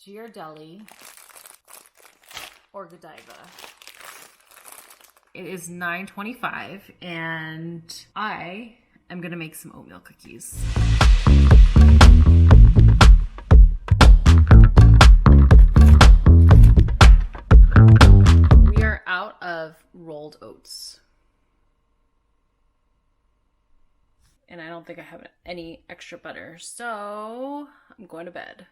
Ghirardelli or Godiva. It is 9:25 and I am gonna make some oatmeal cookies. We are out of rolled oats. And I don't think I have any extra butter, so I'm going to bed.